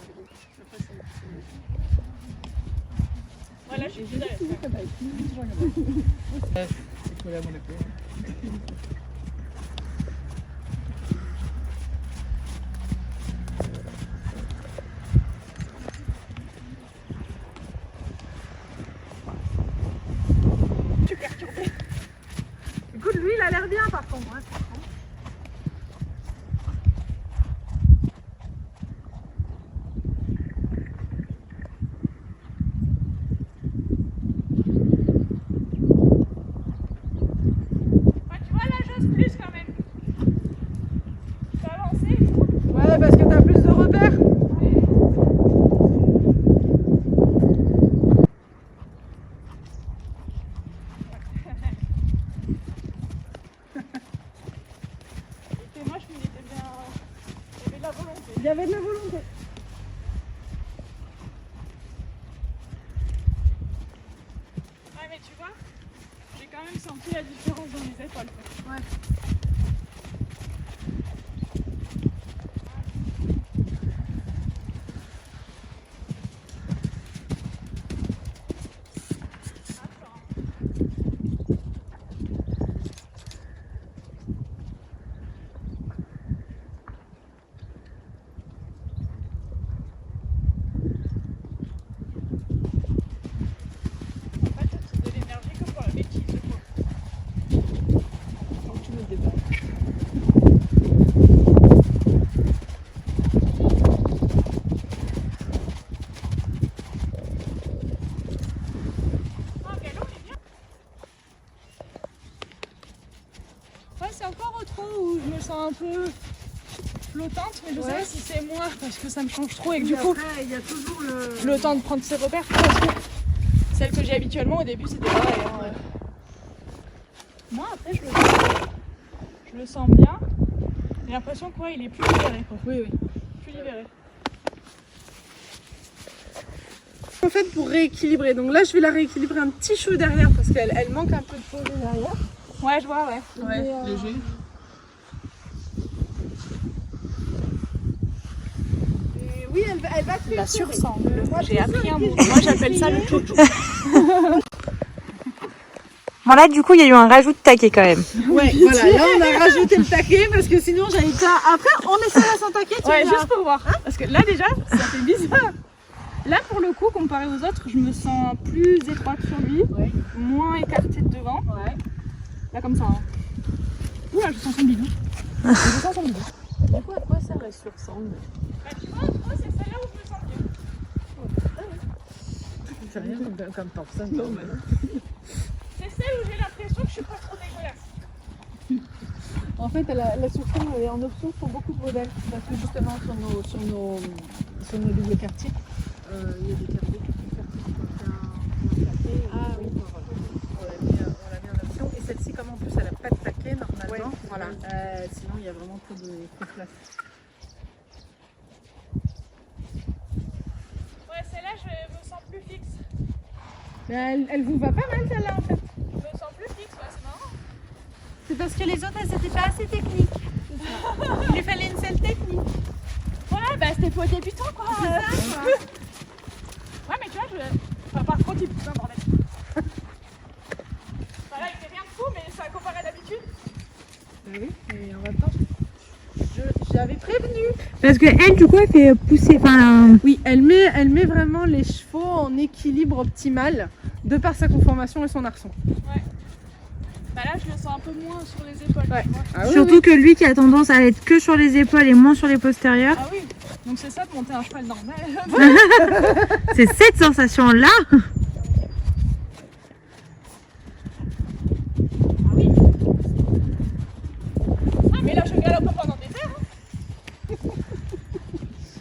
Voilà, je suis plus derrière.
C'est collé à mon épaule.
Écoute, lui, il a l'air bien par contre. Hein.
Ouais, tu vois, là, j'ose plus quand même. Je peux avancer et tout.
Ouais, parce que t'as plus de repères.
Et moi, je me disais bien... Il y avait de la volonté.
Il y avait de la volonté.
Ouais, mais tu vois, j'ai quand même senti la différence dans les épaules. Quoi.
Ouais.
En fait, c'est de l'énergie comme pour la bêtise. Quoi.
Donc, tu me déballes.
Ah, le galop, il est bien. Ouais, c'est encore au trot où je me sens un peu... Je sais flottante, mais je sais pas si c'est moi parce que ça me change trop et que
Et
du coup,
après, il y a toujours
le temps de prendre ses repères. Parce que celle que j'ai habituellement au début, c'était pareil. Hein. Moi, après, je le sens bien. J'ai l'impression qu'il il est plus libéré. Quoi.
Oui, oui.
Plus libéré.
En fait, pour rééquilibrer, donc là je vais la rééquilibrer un petit chou derrière parce qu'elle manque un peu de pause derrière.
Ouais, je vois, ouais.
Léger. Et oui, elle va te
La
faire
sursemble. J'ai appris un mot. Moi, j'appelle ça le chouchou.
Bon là du coup il y a eu un rajout de taquet quand même.
Ouais, voilà, là on a rajouté le taquet parce que sinon j'avais pas. Après, on essaie sans taquet, tu
Ouais,
vois.
juste pour voir. Parce que là, déjà, ça fait bizarre. Là, pour le coup, comparé aux autres, je me sens plus étroite sur lui, moins écartée de devant.
Ouais.
Là, comme ça. Hein. Oula, je sens son bidon. Je sens son bidon.
Du coup, à quoi ça reste sur semble?
Bah, tu vois, moi, c'est celle-là où je me sens mieux.
C'est rien comme personne. Non, mais...
C'est celle où j'ai l'impression que je suis pas trop dégueulasse.
En fait, la sursemble elle est en option pour beaucoup de modèles. Parce que justement, sur nos doubles quartiers, il y a des quartiers qui sont faire un taquet. Ah oui, voilà. On l'a mis en option. Et celle-ci, comme en plus elle n'a pas de taquet normalement, voilà. Sinon il y a vraiment peu de place.
Ouais, celle-là, je me sens plus fixe.
Mais elle vous va pas mal celle-là en fait.
Je me sens plus fixe, ouais, c'est marrant.
C'est parce que les autres elles n'étaient pas assez techniques. Il lui fallait une selle technique.
Ouais, bah, c'était pour débutant, quoi. Ouais, mais tu vois, enfin, par contre, il putain, bordel. Voilà, il fait rien de fou, mais ça comparé à d'habitude.
Oui, mais en même temps, j'avais prévenu.
Parce que elle du coup elle fait pousser, enfin
Oui, elle met vraiment les chevaux en équilibre optimal de par sa conformation et son arçon.
Ouais. Bah là, je le sens un peu moins sur les épaules.
Ouais.
Tu vois.
Ah oui,
surtout que lui qui a tendance à être que sur les épaules et moins sur les postérieurs.
Ah oui, donc c'est ça de monter un cheval normal.
C'est cette sensation là.
Ah, mais là, je galope pendant des heures. Hein.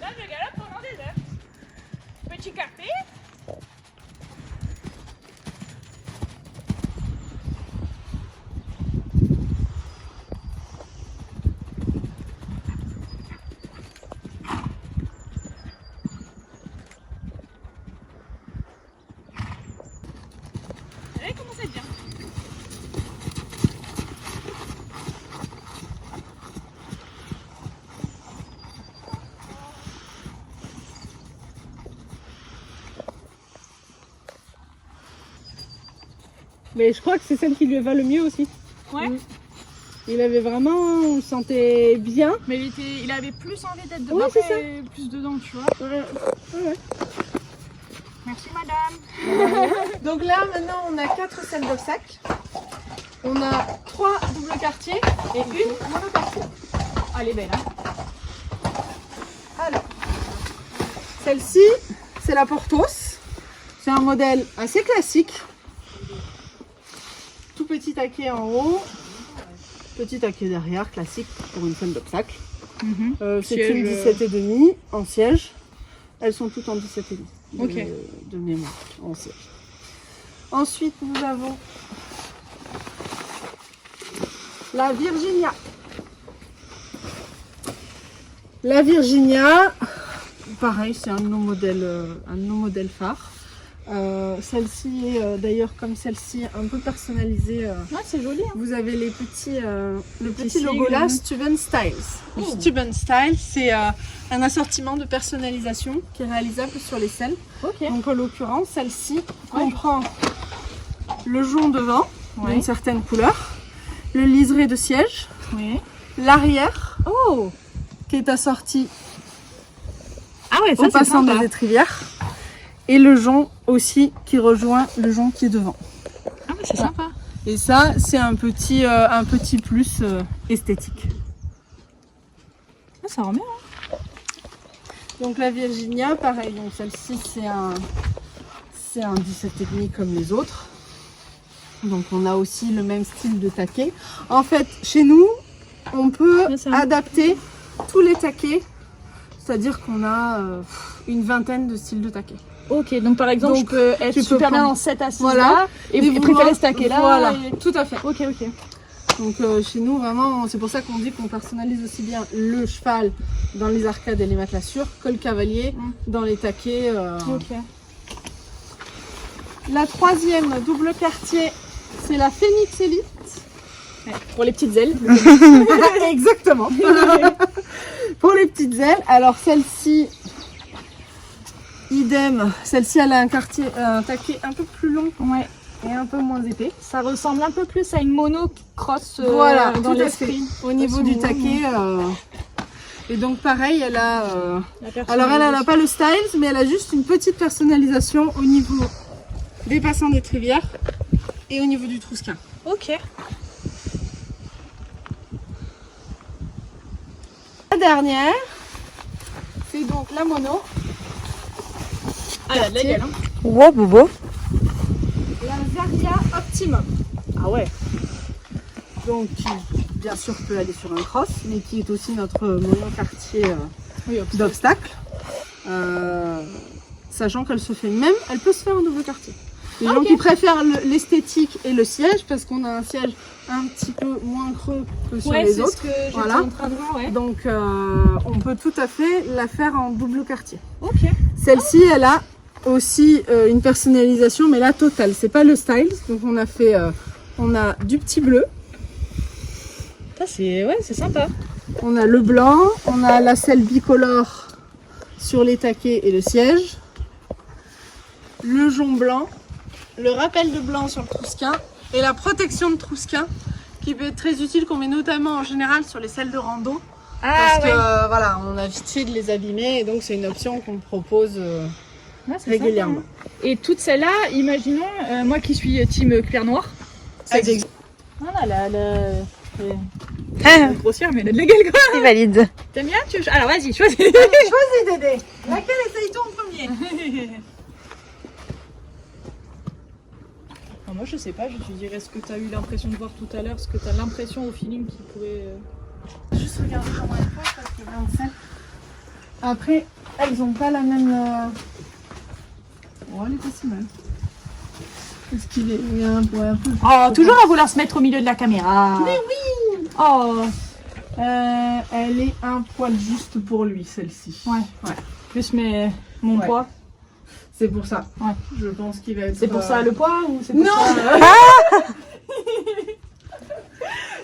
Là, je galope pendant des heures. Petit carpé. Vous voyez comment c'est bien.
Mais je crois que c'est celle qui lui va le mieux aussi.
Ouais.
Il avait vraiment, on le sentait bien.
Mais il avait plus envie d'être dedans.
Ouais, c'est ça.
Plus dedans, tu vois.
Ouais.
Merci, madame.
Donc là, maintenant, on a 4 selles d'obstacle. On a 3 doubles quartiers et une monocartier.
Ah, elle est belle, hein.
Alors, celle-ci, c'est la Portos. C'est un modèle assez classique. Tout petit taquet en haut, petit taquet derrière, classique pour une selle d'obstacle. C'est
Siège,
une 17,5 en siège. Elles sont toutes en 17,5
Ok.
de mémoire en siège. Ensuite, nous avons la Virginia. La Virginia, pareil, c'est un de nos modèles phares. Celle-ci est d'ailleurs comme celle-ci un peu personnalisée.
Ouais, c'est joli. Hein.
Vous avez les petits, le petit
sigle.
logo là, Stuben Styles. Le
Oh.
Stuben Style, c'est un assortiment de personnalisation qui est réalisable sur les selles.
Ok.
Donc en l'occurrence, celle-ci comprend le jonc devant d'une certaine couleur, le liseré de siège,
Oui.
l'arrière
Oh.
qui est assorti
Ah ouais,
au passant des étrivières et le jonc aussi qui rejoint le jonc qui est devant.
Ah, mais c'est sympa.
Et ça, c'est un petit plus esthétique.
Ah, ça remet. Hein.
Donc la Virginia, pareil, donc celle-ci c'est un 17,5 comme les autres. Donc on a aussi le même style de taquet. En fait, chez nous, on peut
Ouais, ça.
adapter tous les taquets, c'est-à-dire qu'on a une vingtaine de styles de taquets.
Ok, donc par exemple,
Donc,
je peux être
tu peux
super bien
prendre-
dans cette assise
Voilà.
là et préférer ce taquet là.
Voilà, tout à fait.
Ok, ok.
Donc chez nous, vraiment, c'est pour ça qu'on dit qu'on personnalise aussi bien le cheval dans les arcades et les matelas sûrs que le cavalier dans les taquets.
Ok.
La troisième double quartier, c'est la Phoenix Elite.
Ouais, pour les petites ailes.
Exactement. Pour les petites ailes. Alors celle-ci, idem. Celle-ci, elle a un taquet un peu plus long
Ouais.
et un peu moins épais.
Ça ressemble un peu plus à une mono cross
Voilà,
dans
tout à
l'esprit.
fait. Au niveau du taquet. Et donc pareil, elle a...
La
Alors elle n'a pas le styles, mais elle a juste une petite personnalisation au niveau des passants des Trivières et au niveau du Trousquin.
Ok.
La dernière, c'est donc la mono,
Ah, la gueule, hein.
Wow, bobo.
la Varia Optimum.
Ah ouais.
Donc qui bien sûr peut aller sur un cross, mais qui est aussi notre mono quartier
Oui,
d'obstacle. Sachant qu'elle se fait même, elle peut se faire en double quartier. Les gens qui préfèrent l'esthétique et le siège, parce qu'on a un siège un petit peu moins creux que sur les autres.
Ce que j'étais
Voilà.
en train de voir, ouais.
Donc on peut tout à fait la faire en double quartier.
Ok.
Celle-ci, elle a aussi une personnalisation, mais la totale. C'est pas le style. Donc on a fait, on a du petit bleu,
Ça c'est sympa.
on a le blanc, on a la selle bicolore sur les taquets et le siège, le jonc blanc, le rappel de blanc sur le Trousquin et la protection de Trousquin qui peut être très utile, qu'on met notamment en général sur les selles de rando. Parce que voilà, on a vite fait de les abîmer et donc c'est une option qu'on propose régulièrement.
Et toutes celles-là, imaginons, moi qui suis team cuir noir.
Ça existe.
Voilà,
Ah,
grossière, mais elle a de la gueule quoi.
c'est valide.
T'aimes bien Alors vas-y, choisis.
Choisis Dédé. Laquelle essaye-t-on en premier?
Moi je sais pas, je te dirais ce que tu as eu l'impression de voir tout à l'heure, ce que tu as l'impression au feeling qui pourrait...
Juste regarder comment elle passe parce que 27. Après, elles ont pas la même. Oh, elle est pas si mal. Est-ce qu'il est. Il y a un peu.
Oh, toujours à vouloir se mettre au milieu de la caméra.
Mais oui.
Oh,
Elle est un poil juste pour lui, celle-ci.
ouais. Plus mon
Ouais.
poids.
C'est pour ça.
Ouais.
Je pense qu'il va être.
C'est pour ça le poids ou c'est pour
Non.
ça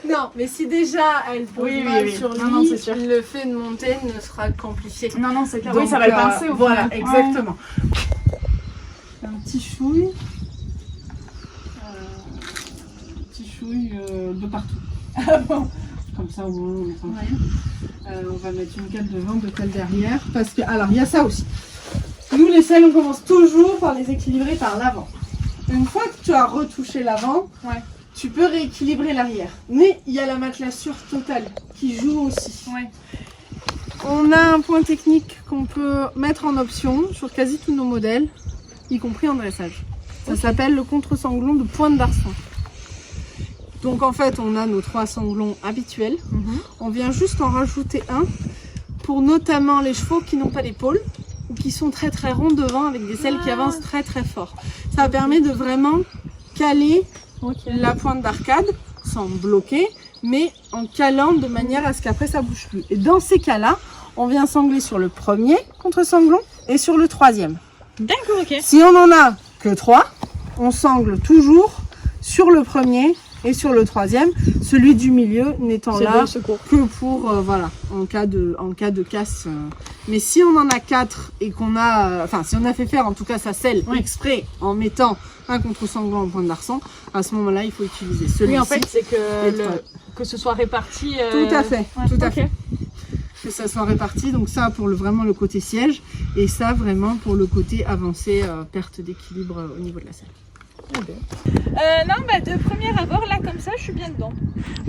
Non, mais si déjà elle pose
Oui,
mal
oui.
sur lui,
Non, c'est sûr.
le fait de monter ne sera qu'amplifié.
Non, c'est clair.
Donc,
Oui, ça va le pincer au
Voilà,
final.
exactement. Un petit chouille. De partout. Comme ça, au moins, on est tranquille. On va mettre une cale devant, deux cales derrière. Parce que, alors, il y a ça aussi. Nous, les selles, on commence toujours par les équilibrer par l'avant. Une fois que tu as retouché l'avant,
Ouais.
tu peux rééquilibrer l'arrière. Mais il y a la matelassure totale qui joue aussi.
Ouais.
On a un point technique qu'on peut mettre en option sur quasi tous nos modèles, y compris en dressage. Ça s'appelle le contre-sanglon de pointe d'arçon. Donc en fait, on a nos 3 sanglons habituels. On vient juste en rajouter un pour notamment les chevaux qui n'ont pas d'épaule ou qui sont très très ronds devant avec des selles qui avancent très très fort. Ça permet de vraiment caler la pointe d'arcade sans bloquer, mais en calant de manière à ce qu'après ça bouge plus. Et dans ces cas-là, on vient sangler sur le premier contre-sanglon et sur le troisième.
D'accord, ok.
Si on en a que 3, on sangle toujours sur le premier et sur le troisième, celui du milieu n'étant
C'est
là
le secours.
que pour voilà, en cas de casse. Mais si on en a 4 et qu'on a, enfin si on a fait faire en tout cas sa selle exprès en mettant un contre-sanglant en pointe d'arçon, à ce moment-là il faut utiliser celui-ci.
Oui, en fait, c'est
Et
que ce soit réparti.
Tout à fait,
ouais,
tout à
ok.
fait. Que ça soit réparti, donc ça pour vraiment le côté siège et ça vraiment pour le côté avancé, perte d'équilibre au niveau de la selle.
Non, bah de premier abord, là, comme ça, je suis bien dedans.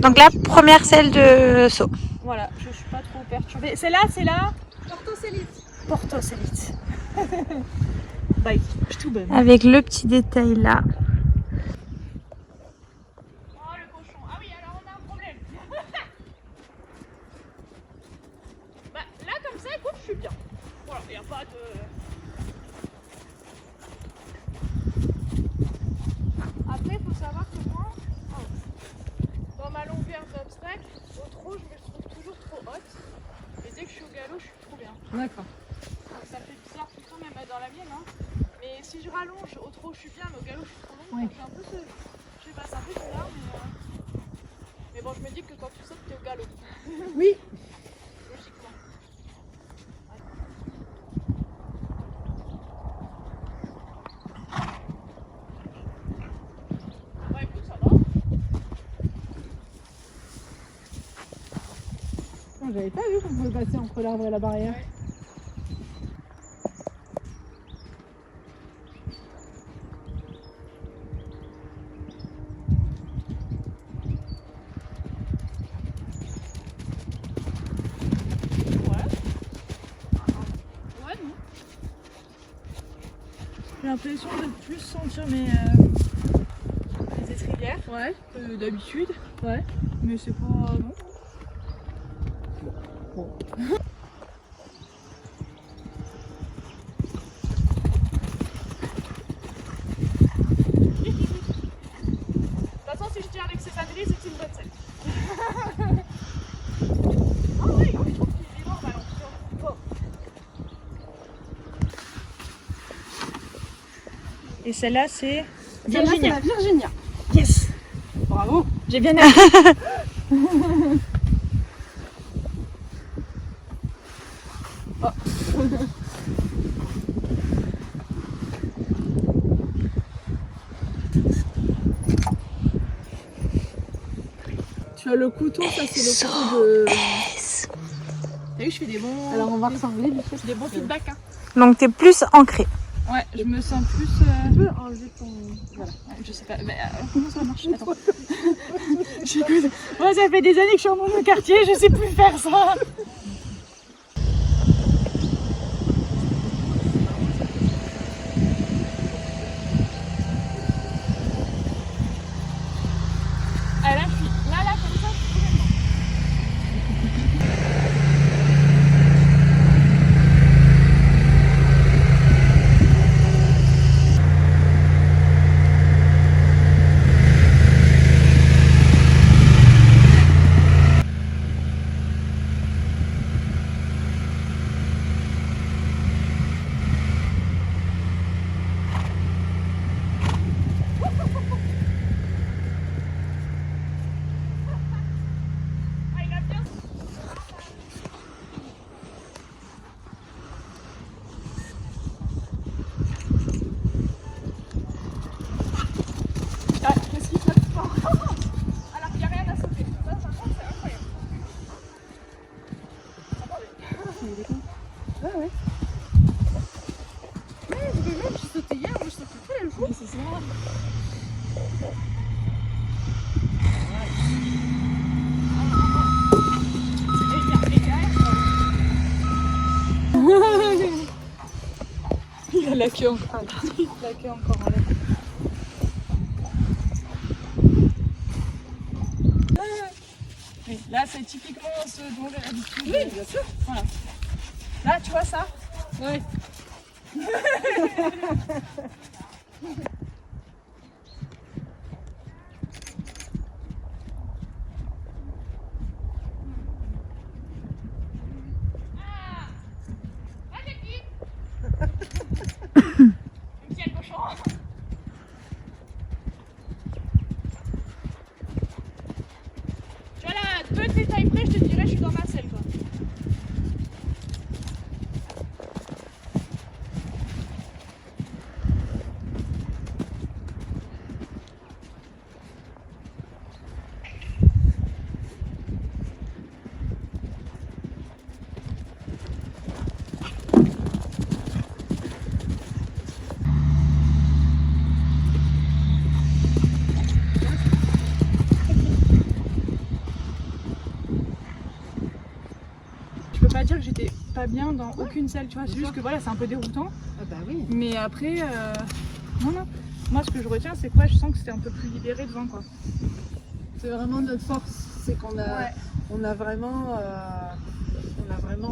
Donc la première selle de saut.
Voilà, je suis pas trop perturbée. Celle-là, c'est la Portocellite. Bye, je suis tout bonne.
Avec le petit détail là.
Oh, le cochon. Ah oui, alors on a un problème. dans la mienne, hein. Mais si je rallonge au trot, je suis bien, mais au galop, je suis trop longue.
Ouais.
Ça fait un peu je sais pas, c'est un peu bizarre, mais bon, je me dis que quand tu sautes, t'es au galop.
Oui.
Logiquement. Ouais, écoute, ça va.
J'avais pas vu qu'on pouvait passer entre l'arbre et la barrière.
Ouais. J'ai l'impression de plus sentir mes étrivières que d'habitude.
Ouais.
Mais c'est pas non.
Bon.
De toute façon, si je tiens avec cette adresse, c'est une bonne selle. Ah ouais, je trouve qu'il est normal en tout cas.
Et celle-là, c'est
Celle-là, c'est la Virginia.
Yes.
Bravo.
J'ai bien appris.
Tu as le couteau, ça c'est le couteau de...
T'as vu, je fais des bons.
Alors on va ressembler du coup.
Des bons feedbacks. Hein.
Donc t'es plus ancré.
Ouais, je me sens plus.
Tu peux enlever ton... Voilà.
Je sais pas. Mais comment ça marche? Attends. J'écoute. Moi, ça fait des années que je suis en mon quartier, je sais plus faire ça. Ah là, je suis là, comme ça, je suis complètement. Ah, il a bien. Ah, qu'est-ce qu'il saute pas? Alors qu'il n'y a rien à sauter. Ça, par contre, c'est incroyable.
Ouais, ouais. Ouais, je vais même, j'ai sauté hier, moi je saute plus la même fois.
C'est ça. Il a la queue encore. La queue encore en l'air. Oui, là c'est typiquement ce dont j'ai l'habitude.
Oui, bien sûr.
Voilà. Là tu vois ça?
Ouais.
Quel cochon. Tu vois là, peu de détails près, je te dirais je suis dans ma selle quoi. Je peux pas dire que j'étais pas bien dans aucune selle, tu vois, c'est juste que voilà, c'est un peu déroutant.
Ah bah oui.
Mais après, non. Moi, ce que je retiens, c'est quoi? Je sens que c'était un peu plus libéré devant, quoi.
C'est vraiment notre force, c'est qu'on a,
Ouais.
on a vraiment,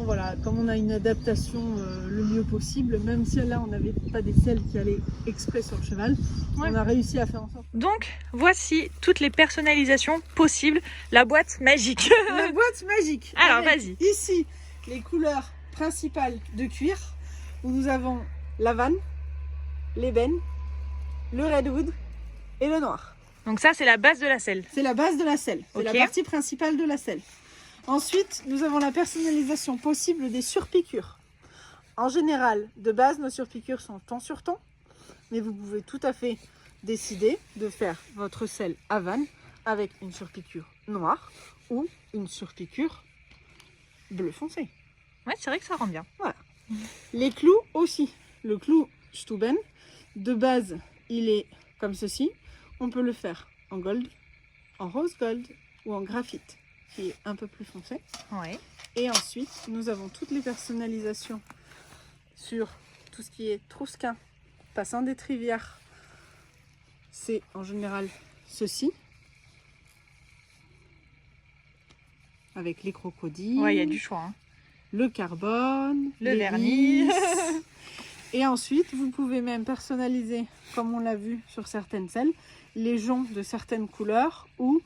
voilà, comme on a une adaptation le mieux possible, même si là on n'avait pas des selles qui allaient exprès sur le cheval,
Ouais.
on a réussi à faire en sorte.
Donc voici toutes les personnalisations possibles. La boîte magique.
La boîte magique.
Alors
Avec
vas-y.
Ici, les couleurs principales de cuir, où nous avons l'Havane, l'ébène, le redwood et le noir.
Donc ça, c'est la base de la selle.
C'est la base de la selle. C'est la
Ok.
partie principale de la selle. Ensuite, nous avons la personnalisation possible des surpiqûres. En général, de base, nos surpiqûres sont ton sur ton, mais vous pouvez tout à fait décider de faire votre selle Havane avec une surpiqûre noire ou une surpiqûre bleu foncé.
Ouais, c'est vrai que ça rend bien.
Les clous aussi. Le clou Stuben, de base, il est comme ceci. On peut le faire en gold, en rose gold ou en graphite, qui est un peu plus foncé.
Ouais.
Et ensuite, nous avons toutes les personnalisations sur tout ce qui est trousquin, passant des trivières. C'est en général ceci. Avec les crocodiles,
Ouais, il y a du choix. Hein.
le carbone,
Le
les
vernis.
lys. Et ensuite, vous pouvez même personnaliser, comme on l'a vu sur certaines selles, les joncs de certaines couleurs ou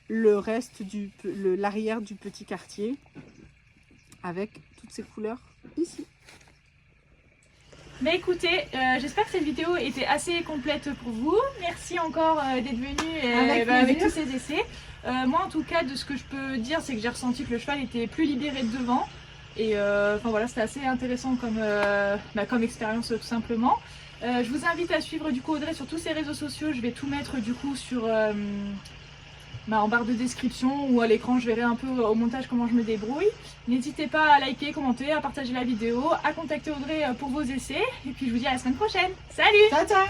le reste l'arrière du petit quartier avec toutes ces couleurs ici.
Mais écoutez, j'espère que cette vidéo était assez complète pour vous. Merci encore d'être venu avec tous ces essais. Moi en tout cas, de ce que je peux dire, c'est que j'ai ressenti que le cheval était plus libéré de devant. Et enfin voilà, c'était assez intéressant comme expérience tout simplement. Je vous invite à suivre du coup Audrey sur tous ses réseaux sociaux. Je vais tout mettre du coup sur en barre de description ou à l'écran. Je verrai un peu au montage comment je me débrouille. N'hésitez pas à liker, commenter, à partager la vidéo, à contacter Audrey pour vos essais. Et puis je vous dis à la semaine prochaine. Salut!
Ciao, ciao!